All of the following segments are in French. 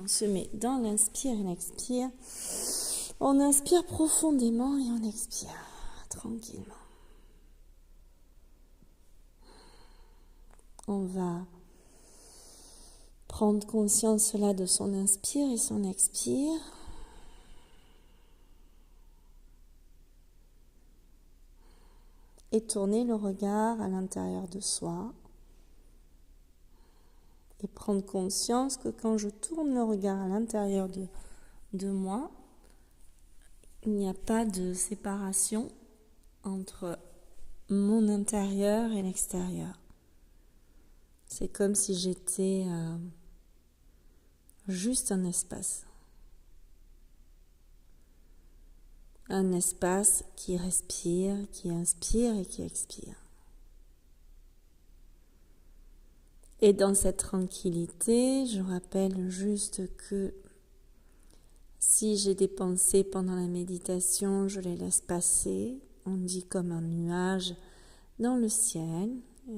On se met dans l'inspire et l'expire. On inspire profondément et on expire tranquillement. On va prendre conscience là de son inspire et son expire. Et tourner le regard à l'intérieur de soi. Et prendre conscience que quand je tourne le regard à l'intérieur de moi, il n'y a pas de séparation entre mon intérieur et l'extérieur. C'est comme si j'étais juste un espace. Un espace qui respire, qui inspire et qui expire. Et dans cette tranquillité, je rappelle juste que si j'ai des pensées pendant la méditation, je les laisse passer. On dit comme un nuage dans le ciel.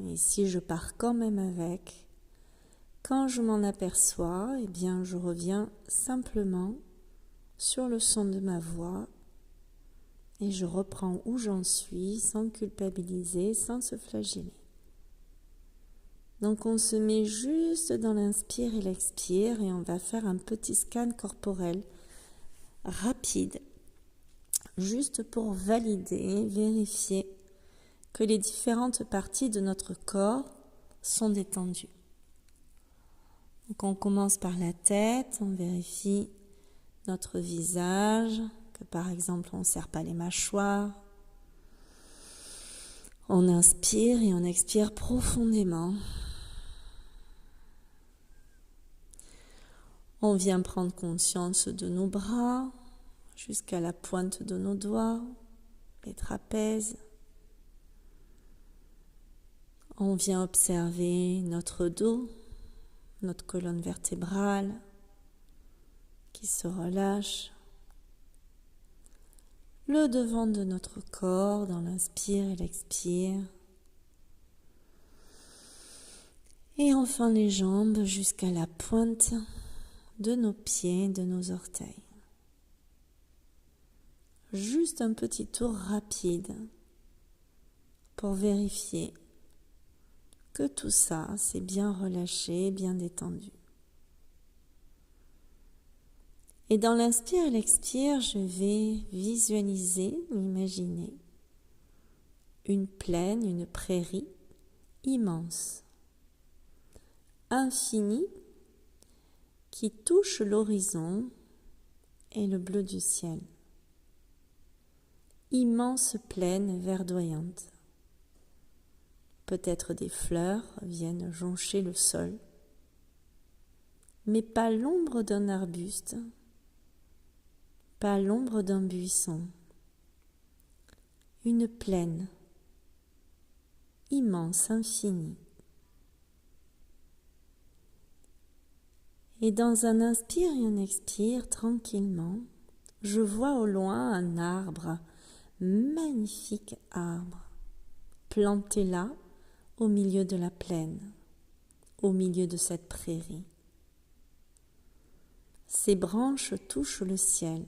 Et si je pars quand même avec, quand je m'en aperçois, eh bien je reviens simplement sur le son de ma voix et je reprends où j'en suis sans culpabiliser, sans se flageller. Donc on se met juste dans l'inspire et l'expire et on va faire un petit scan corporel rapide, juste pour valider, vérifier que les différentes parties de notre corps sont détendues. Donc on commence par la tête, on vérifie notre visage, que par exemple on ne serre pas les mâchoires. On inspire et on expire profondément. On vient prendre conscience de nos bras jusqu'à la pointe de nos doigts, les trapèzes. On vient observer notre dos, notre colonne vertébrale qui se relâche. Le devant de notre corps dans l'inspire et l'expire. Et enfin les jambes jusqu'à la pointe de nos pieds, de nos orteils. Juste un petit tour rapide pour vérifier que tout ça c'est bien relâché, bien détendu. Et dans l'inspire et l'expire, je vais visualiser, imaginer une plaine, une prairie immense, infinie, qui touche l'horizon et le bleu du ciel. Immense plaine verdoyante. Peut-être des fleurs viennent joncher le sol, mais pas l'ombre d'un arbuste, pas l'ombre d'un buisson. Une plaine immense, infinie. Et dans un inspire et un expire, tranquillement, je vois au loin un arbre, magnifique arbre, planté là, au milieu de la plaine, au milieu de cette prairie. Ses branches touchent le ciel,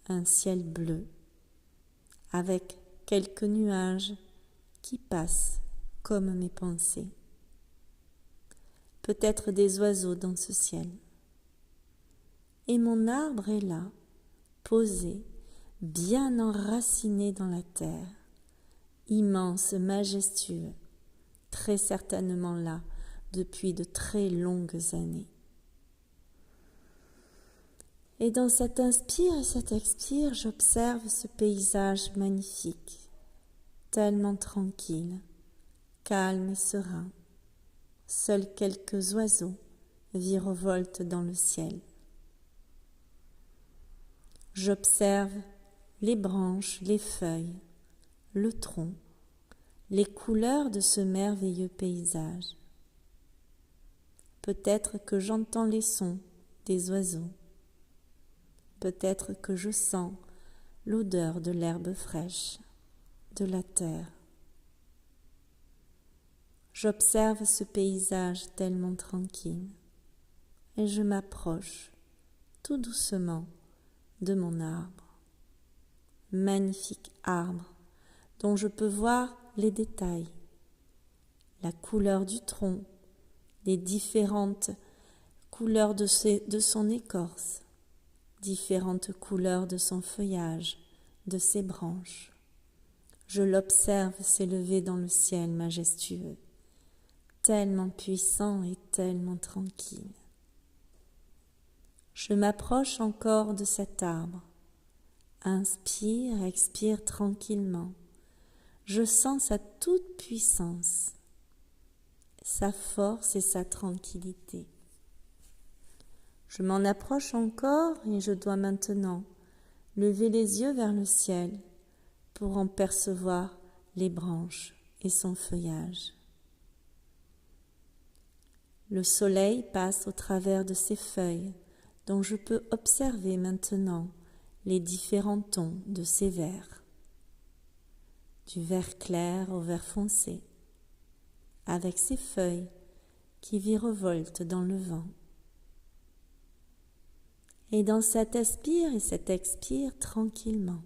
un ciel bleu, avec quelques nuages qui passent comme mes pensées. Peut-être des oiseaux dans ce ciel. Et mon arbre est là, posé, bien enraciné dans la terre, immense, majestueux, très certainement là depuis de très longues années. Et dans cet inspire et cet expire, j'observe ce paysage magnifique, tellement tranquille, calme et serein. Seuls quelques oiseaux virevoltent dans le ciel. J'observe les branches, les feuilles, le tronc, les couleurs de ce merveilleux paysage. Peut-être que j'entends les sons des oiseaux. Peut-être que je sens l'odeur de l'herbe fraîche, de la terre. J'observe ce paysage tellement tranquille et je m'approche tout doucement de mon arbre. Magnifique arbre dont je peux voir les détails, la couleur du tronc, les différentes couleurs de son écorce, différentes couleurs de son feuillage, de ses branches. Je l'observe s'élever dans le ciel majestueux, tellement puissant et tellement tranquille. Je m'approche encore de cet arbre. Inspire, expire tranquillement. Je sens sa toute puissance, sa force et sa tranquillité. Je m'en approche encore et je dois maintenant lever les yeux vers le ciel pour en percevoir les branches et son feuillage. Le soleil passe au travers de ses feuilles, dont je peux observer maintenant les différents tons de ces verts, du vert clair au vert foncé, avec ses feuilles qui virevoltent dans le vent. Et dans cet inspire et cet expire tranquillement,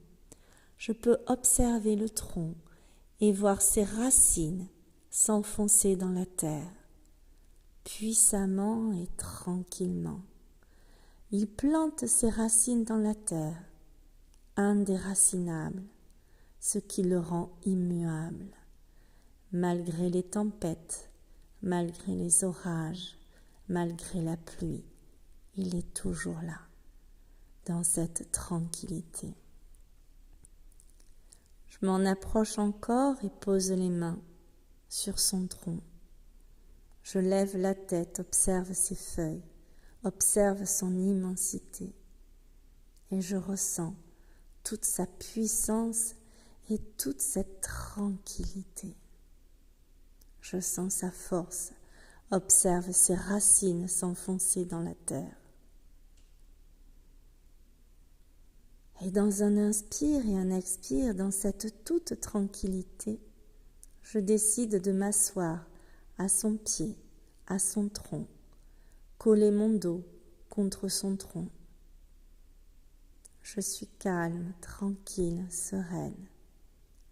je peux observer le tronc et voir ses racines s'enfoncer dans la terre, puissamment et tranquillement. Il plante ses racines dans la terre, indéracinable, ce qui le rend immuable. Malgré les tempêtes, malgré les orages, malgré la pluie, il est toujours là, dans cette tranquillité. Je m'en approche encore et pose les mains sur son tronc. Je lève la tête, observe ses feuilles, observe son immensité et je ressens toute sa puissance et toute cette tranquillité. Je sens sa force, observe ses racines s'enfoncer dans la terre. Et dans un inspire et un expire, dans cette toute tranquillité, je décide de m'asseoir à son pied, à son tronc, coller mon dos contre son tronc. Je suis calme, tranquille, sereine.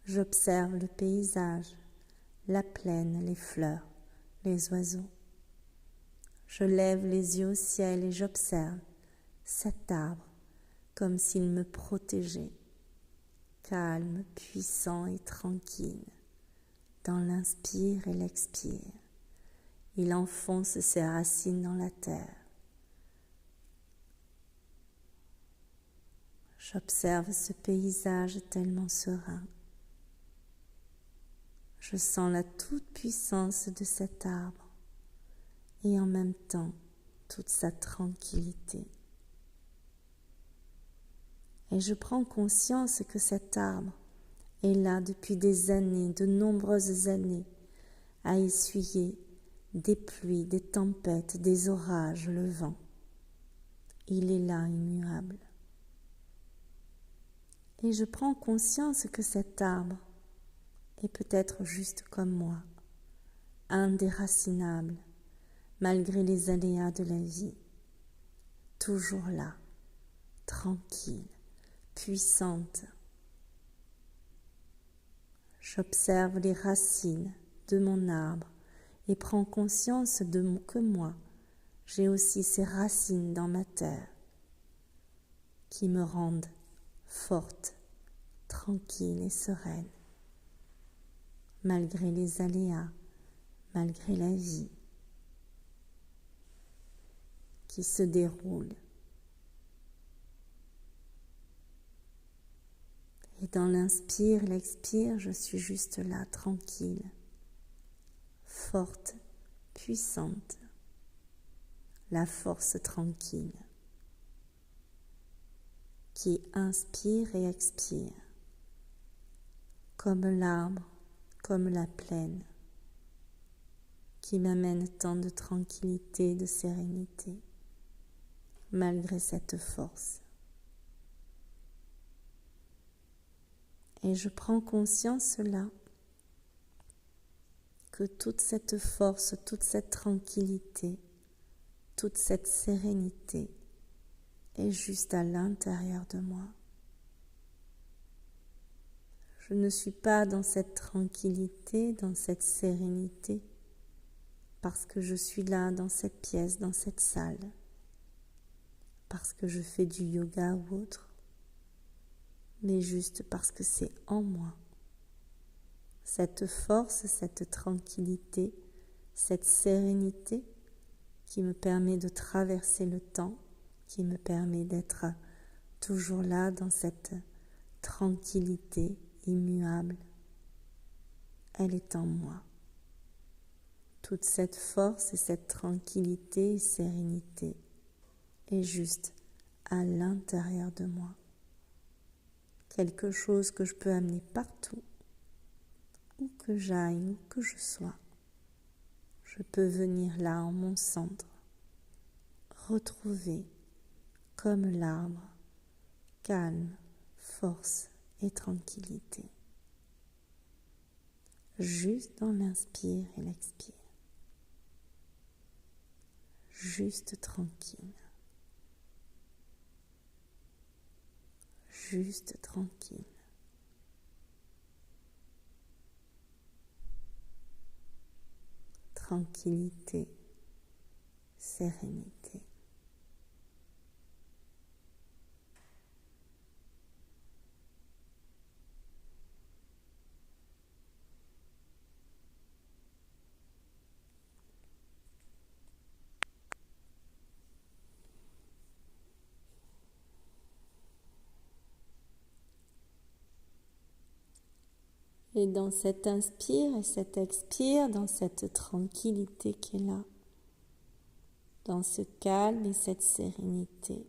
J'observe le paysage, la plaine, les fleurs, les oiseaux. Je lève les yeux au ciel et j'observe cet arbre comme s'il me protégeait, calme, puissant et tranquille. Dans l'inspire et l'expire, il enfonce ses racines dans la terre. J'observe ce paysage tellement serein. Je sens la toute-puissance de cet arbre et en même temps toute sa tranquillité. Et je prends conscience que cet arbre est là depuis des années, de nombreuses années, à essuyer des pluies, des tempêtes, des orages, le vent. Il est là, immuable. Et je prends conscience que cet arbre est peut-être juste comme moi, indéracinable, malgré les aléas de la vie, toujours là, tranquille, puissante. J'observe les racines de mon arbre et prends conscience que moi, j'ai aussi ces racines dans ma terre qui me rendent forte, tranquille et sereine, malgré les aléas, malgré la vie qui se déroule. Et dans l'inspire, l'expire, je suis juste là, tranquille, forte, puissante, la force tranquille, qui inspire et expire, comme l'arbre, comme la plaine, qui m'amène tant de tranquillité, de sérénité, malgré cette force. Et je prends conscience là que toute cette force, toute cette tranquillité toute cette sérénité est juste à l'intérieur de moi. Je ne suis pas dans cette tranquillité, dans cette sérénité, parce que je suis là dans cette pièce, dans cette salle, parce que je fais du yoga ou autre, mais juste parce que c'est en moi. Cette force, cette tranquillité, cette sérénité qui me permet de traverser le temps, qui me permet d'être toujours là dans cette tranquillité immuable, elle est en moi. Toute cette force et cette tranquillité et sérénité est juste à l'intérieur de moi. Quelque chose que je peux amener partout, où que j'aille, où que je sois. Je peux venir là en mon centre, retrouver comme l'arbre, calme, force et tranquillité. Juste dans l'inspire et l'expire. Juste tranquille. Juste tranquille. Tranquillité, sérénité. Et dans cet inspire et cet expire, dans cette tranquillité qui est là, dans ce calme et cette sérénité,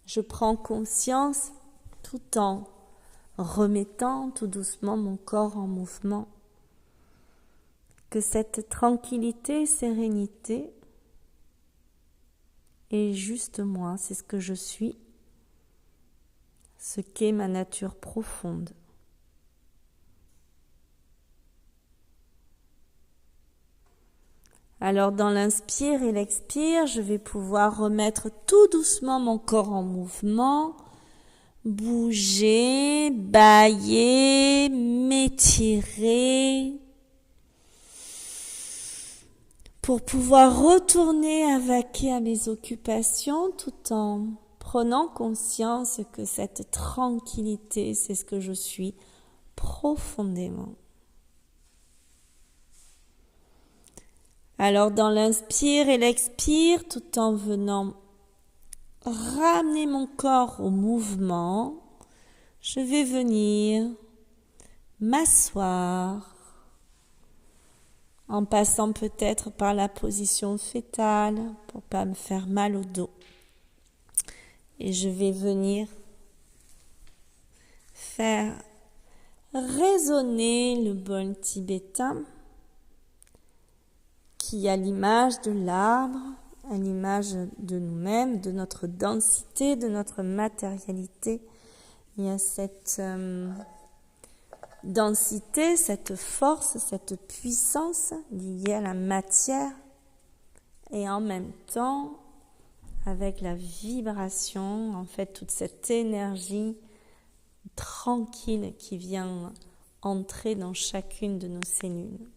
je prends conscience tout en remettant tout doucement mon corps en mouvement, que cette tranquillité et sérénité est juste moi, c'est ce que je suis, ce qu'est ma nature profonde. Alors dans l'inspire et l'expire, je vais pouvoir remettre tout doucement mon corps en mouvement, bouger, bâiller, m'étirer, pour pouvoir retourner à vaquer à mes occupations tout en prenant conscience que cette tranquillité, c'est ce que je suis profondément. Alors dans l'inspire et l'expire, tout en venant ramener mon corps au mouvement, je vais venir m'asseoir en passant peut-être par la position fœtale pour pas me faire mal au dos. Et je vais venir faire résonner le bol tibétain qui, à l'image de l'arbre, à l'image de nous-mêmes, de notre densité, de notre matérialité, il y a cette densité, cette force, cette puissance liée à la matière et en même temps, avec la vibration, en fait, toute cette énergie tranquille qui vient entrer dans chacune de nos cellules.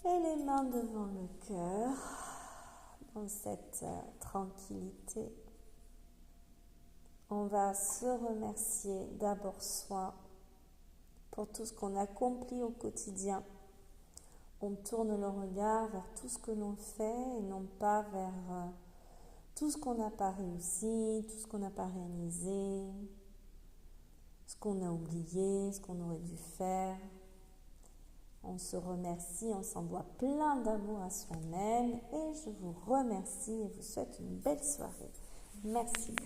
Et les mains devant le cœur, dans cette tranquillité. On va se remercier d'abord soi pour tout ce qu'on accomplit au quotidien. On tourne le regard vers tout ce que l'on fait et non pas vers tout ce qu'on n'a pas réussi, tout ce qu'on n'a pas réalisé. ce qu'on a oublié, ce qu'on aurait dû faire. On se remercie, on s'envoie plein d'amour à soi-même et je vous remercie et vous souhaite une belle soirée. Merci.